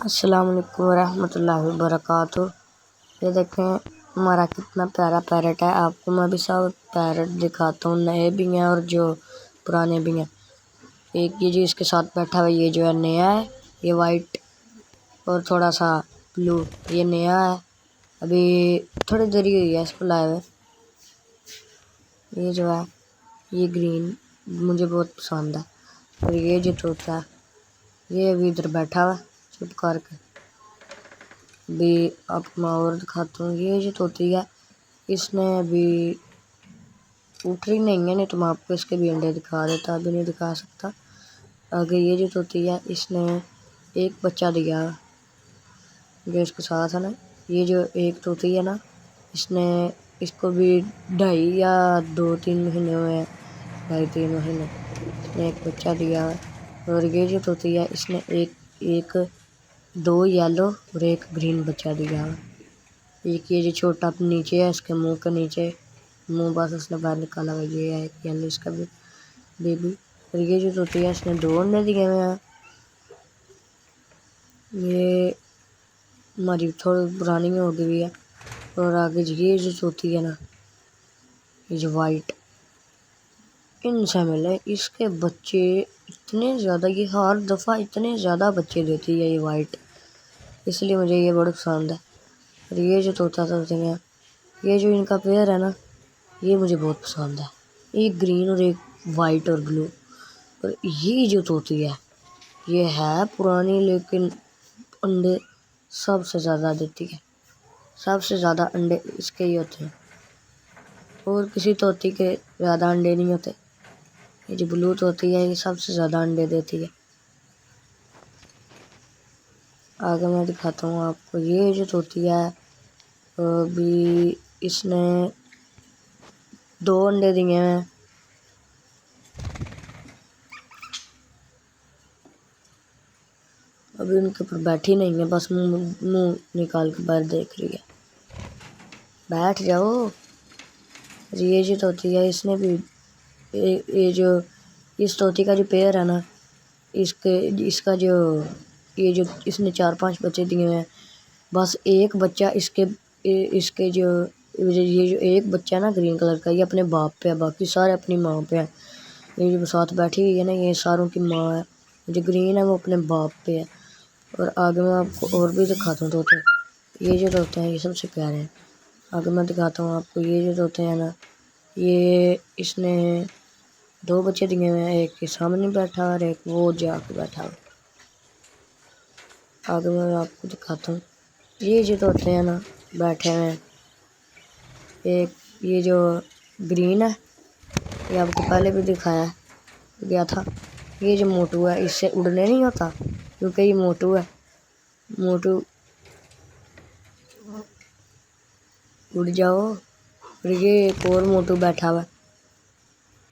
अस्सलाम वालेकुम रहमतुल्लाहि वबरकातुह। ये देखें हमारा कितना प्यारा पैरट है। आपको मैं भी सब पैरट दिखाता हूँ, नए भी हैं और जो पुराने भी हैं। एक ये जो इसके साथ बैठा हुआ ये जो है नया है, ये वाइट और थोड़ा सा ब्लू, ये नया है, अभी थोड़ी देर ही हुई है इसको लाए हुए। ये जो है ये ग्रीन मुझे बहुत पसंद है। और ये जो तोता है ये अभी इधर बैठा हुआ चुप करके। भी आपको मैं और दिखाता हूँ। ये जो तोती है इसने अभी उठ रही नहीं है, नहीं तो मैं आपको इसके भी अंडे दिखा देता, अभी नहीं दिखा सकता। आगे ये जो तोती है इसने एक बच्चा दिया जो इसके साथ है ना। ये जो एक तोती है ना इसने इसको भी 2.5 या 2-3 महीने हुए हैं, 2.5-3 महीने, इसने एक बच्चा दिया है। और ये जो तोती है इसने एक 2 येलो और एक ग्रीन बच्चा दिया है। एक ये जो छोटा नीचे है इसके मुंह के नीचे, मुंह बस उसने बाहर निकाला हुआ, ये है येलो इसका भी बेबी। और ये जो तोती है इसने 2 अंडे दिए हुए हैं। ये हमारी थोड़ी पुरानी हो गई है। और आगे ये जो तोती है ना, ये जो वाइट, इनसे मिले इसके बच्चे इतने ज़्यादा, ये हर दफ़ा इतने ज़्यादा बच्चे देती है ये वाइट, इसलिए मुझे ये बड़ा पसंद है। और ये जो तोते हैं ये जो इनका पेयर है ना ये मुझे बहुत पसंद है, एक ग्रीन और एक वाइट और ब्लू। और ये जो तोती है ये है पुरानी लेकिन अंडे सबसे ज़्यादा देती है, सबसे ज़्यादा अंडे इसके ही होते हैं और किसी तोती के ज़्यादा अंडे नहीं होते। ये जो ब्लू तोती है ये सबसे ज़्यादा अंडे देती है। आगे मैं दिखाता हूँ आपको। ये जो तोती है अभी इसने 2 अंडे दिए हैं। अभी उनके ऊपर बैठी नहीं है, बस मुंह निकाल के बाहर देख रही है। बैठ जाओ। ये जो तोती है इसने भी ये जो इस तोती का जो पेयर है ना इसका जो ये जो इसने 4-5 बच्चे दिए हैं। बस एक बच्चा इसके जो ये जो एक बच्चा ना ग्रीन कलर का, ये अपने बाप पे है, बाकी सारे अपनी माँ पे है। ये जो साथ बैठी हुई है ना ये सारों की माँ है, जो ग्रीन है वो अपने बाप पे है। और आगे मैं आपको और भी दिखाता हूँ तोते। ये जो तोते हैं ये सबसे प्यारे हैं। आगे मैं दिखाता हूँ आपको। ये जो तोते हैं ना ये इसने 2 बच्चे दिए हुए हैं, एक के सामने बैठा और एक वो जाके बैठा हुआ। आगे मैं आपको दिखाता हूँ। ये जो तोते हैं ना बैठे हुए हैं, एक ये जो ग्रीन है ये आपको पहले भी दिखाया गया था। ये जो मोटू है इससे उड़ने नहीं होता क्योंकि ये मोटू है, मोटू उड़ जाओ। और ये एक और मोटू बैठा हुआ है,